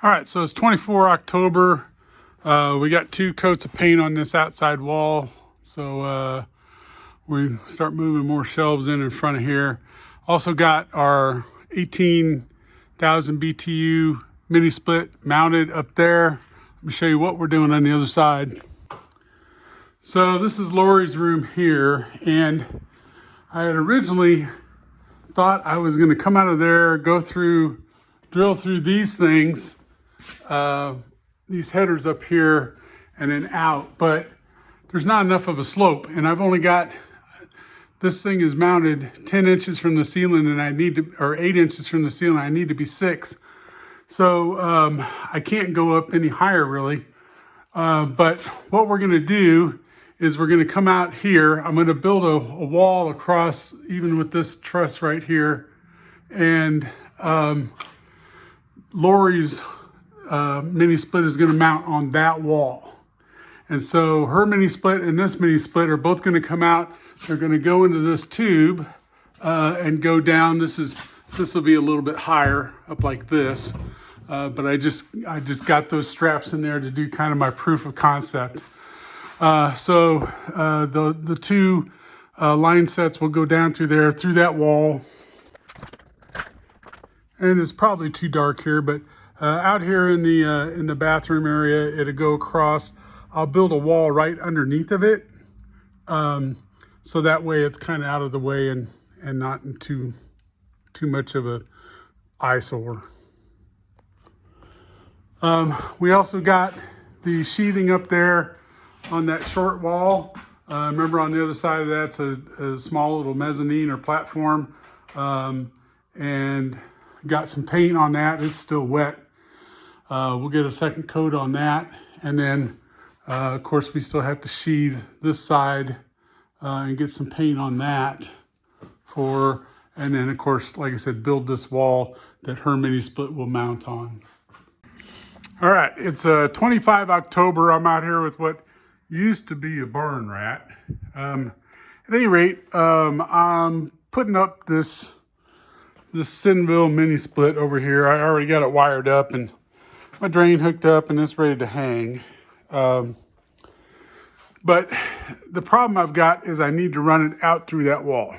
All right, so it's 24 October. We got 2 coats of paint on this outside wall. So we start moving more shelves in front of here. Also got our 18,000 BTU mini split mounted up there. Let me show you what we're doing on the other side. So this is Lori's room here, and I had originally thought I was gonna come out of there, drill through these things, these headers up here and then out, but there's not enough of a slope, and I've only got, this thing is mounted 10 inches from the ceiling and I need to, or 8 inches from the ceiling, I need to be 6. So I can't go up any higher really. But what we're gonna do is we're gonna come out here. I'm gonna build a wall across, even with this truss right here. And Lori's mini split is gonna mount on that wall. And so her mini split and this mini split are both gonna come out. They're gonna go into this tube and go down. This will be a little bit higher up like this. But I just got those straps in there to do kind of my proof of concept. So the 2 line sets will go down through there, through that wall. And it's probably too dark here, but out here in the bathroom area, it'll go across. I'll build a wall right underneath of it. So that way it's kind of out of the way and not in too much of a eyesore. We also got the sheathing up there on that short wall. Remember on the other side of that's a small little mezzanine or platform, and got some paint on that. It's still wet. We'll get a second coat on that, and then of course we still have to sheathe this side and get some paint on that and then of course, like I said, build this wall that her mini split will mount on. All right, it's 25 October. I'm out here with what used to be a barn rat. At any rate, I'm putting up this Sinville mini split over here. I already got it wired up and my drain hooked up and it's ready to hang. But the problem I've got is I need to run it out through that wall.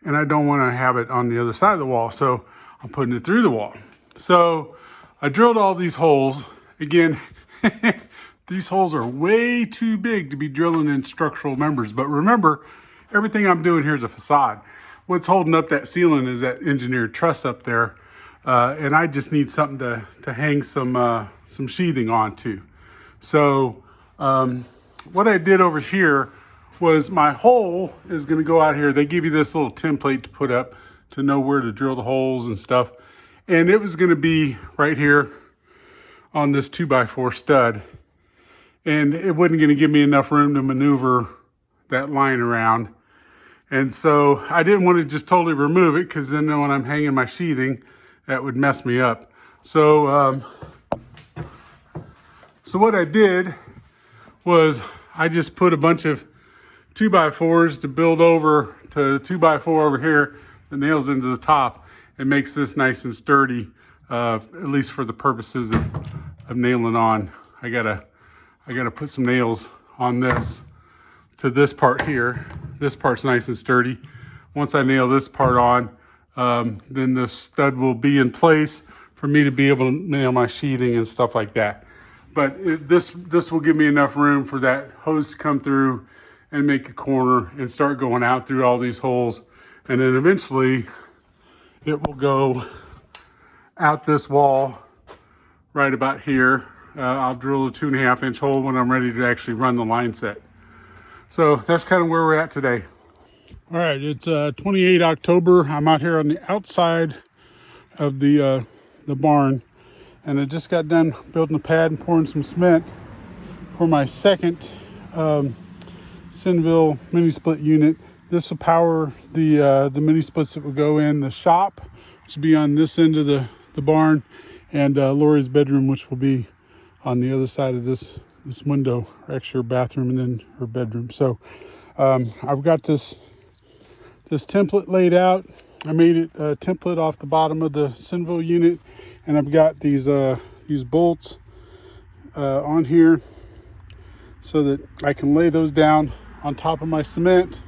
And I don't want to have it on the other side of the wall, so I'm putting it through the wall. So I drilled all these holes. Again, these holes are way too big to be drilling in structural members. But remember, everything I'm doing here is a facade. What's holding up that ceiling is that engineered truss up there. And I just need something to hang some sheathing onto. So what I did over here was my hole is going to go out here. They give you this little template to put up to know where to drill the holes and stuff. And it was going to be right here on this 2x4 stud. And it wasn't going to give me enough room to maneuver that line around. And so I didn't want to just totally remove it, because then when I'm hanging my sheathing, that would mess me up. So, so what I did was I just put a bunch of 2x4s to build over to 2x4 over here, the nails into the top. It makes this nice and sturdy, at least for the purposes of nailing on. I gotta put some nails on this to this part here. This part's nice and sturdy. Once I nail this part on, then the stud will be in place for me to be able to nail my sheathing and stuff like that. But this will give me enough room for that hose to come through and make a corner and start going out through all these holes. And then eventually it will go out this wall right about here. I'll drill a 2.5 inch hole when I'm ready to actually run the line set. So that's kind of where we're at today. All right, it's 28 October. I'm out here on the outside of the barn, and I just got done building a pad and pouring some cement for my second Sinville mini split unit. This will power the mini splits that will go in the shop, which will be on this end of the barn, and Lori's bedroom, which will be on the other side of this window, or actually her bathroom and then her bedroom. So I've got this template laid out. I made it a template off the bottom of the Sinville unit, and I've got these bolts on here so that I can lay those down on top of my cement,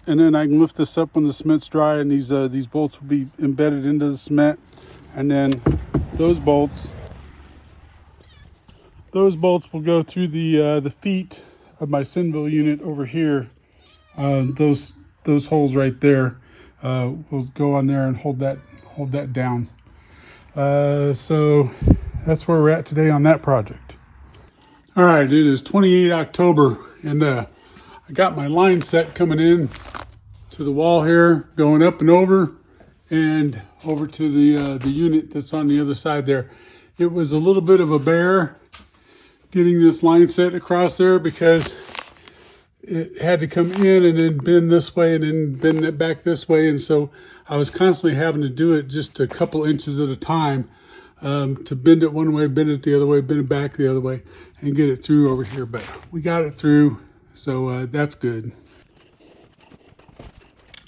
and then I can lift this up when the cement's dry, and these bolts will be embedded into the cement, and then those bolts will go through the feet of my Sinville unit over here. Those holes right there will go on there and hold that down. So that's where we're at today on that project. All right, it is 28 October, and I got my line set coming in to the wall here, going up and over to the unit that's on the other side there. It was a little bit of a bear getting this line set across there because it had to come in and then bend this way and then bend it back this way, and so I was constantly having to do it just a couple inches at a time, to bend it one way, bend it the other way, bend it back the other way, and get it through over here. But we got it through, so that's good.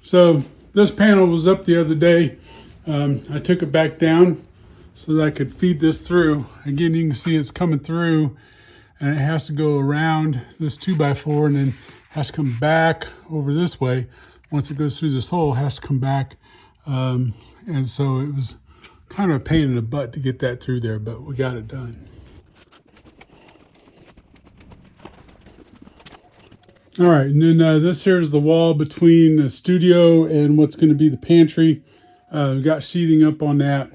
So this panel was up the other day. I took it back down so that I could feed this through. Again, you can see it's coming through, and it has to go around this 2x4 and then has to come back over this way. Once it goes through this hole, it has to come back. And so it was kind of a pain in the butt to get that through there, but we got it done. All right, and then this here is the wall between the studio and what's going to be the pantry. We got sheathing up on that.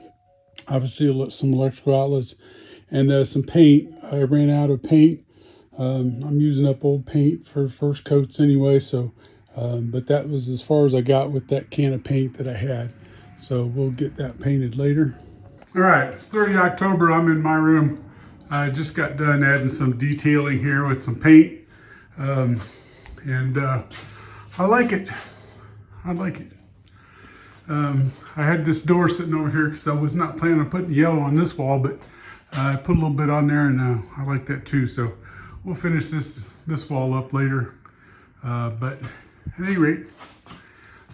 Obviously, some electrical outlets and some paint. I ran out of paint. I'm using up old paint for first coats anyway, so but that was as far as I got with that can of paint that I had. So we'll get that painted later. All right, it's 30 October. I'm in my room. I just got done adding some detailing here with some paint. And I like it. I like it. I had this door sitting over here because I was not planning on putting yellow on this wall, but I put a little bit on there, and I like that too. So we'll finish this wall up later. But at any rate,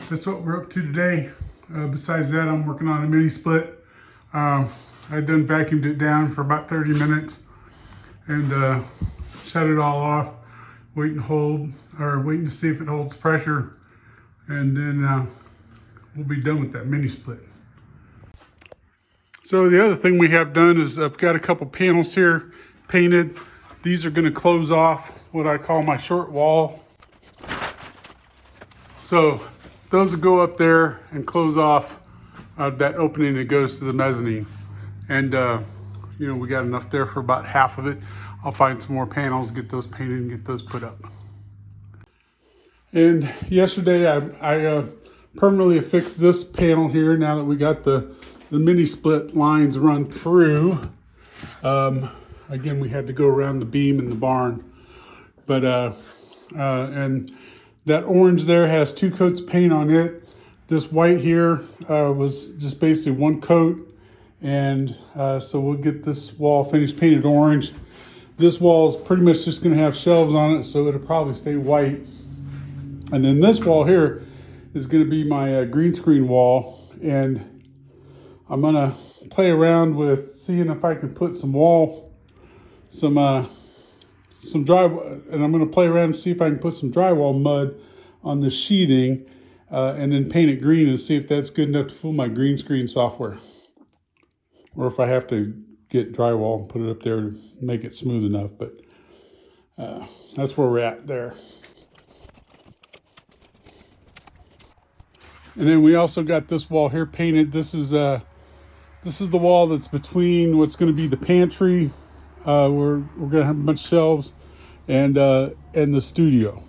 that's what we're up to today. Besides that, I'm working on a mini split. I done vacuumed it down for about 30 minutes and shut it all off. Waiting to see if it holds pressure, and then we'll be done with that mini split. So the other thing we have done is I've got a couple panels here painted. These are going to close off what I call my short wall. So those will go up there and close off that opening that goes to the mezzanine. And we got enough there for about half of it. I'll find some more panels, get those painted, and get those put up. And yesterday I permanently affixed this panel here now that we got the mini split lines run through. Again, we had to go around the beam in the barn. But and that orange there has 2 coats of paint on it. This white here was just basically 1 coat. And so we'll get this wall finished painted orange. This wall is pretty much just going to have shelves on it, so it'll probably stay white. And then this wall here is going to be my green screen wall, and I'm going to play around with seeing if I can put some dry, and I'm going to play around and see if I can put some drywall mud on the sheathing, and then paint it green and see if that's good enough to fool my green screen software, or if I have to get drywall and put it up there to make it smooth enough. But that's where we're at there. And then we also got this wall here painted. This is the wall that's between what's going to be the pantry. We're going to have a bunch of shelves and the studio.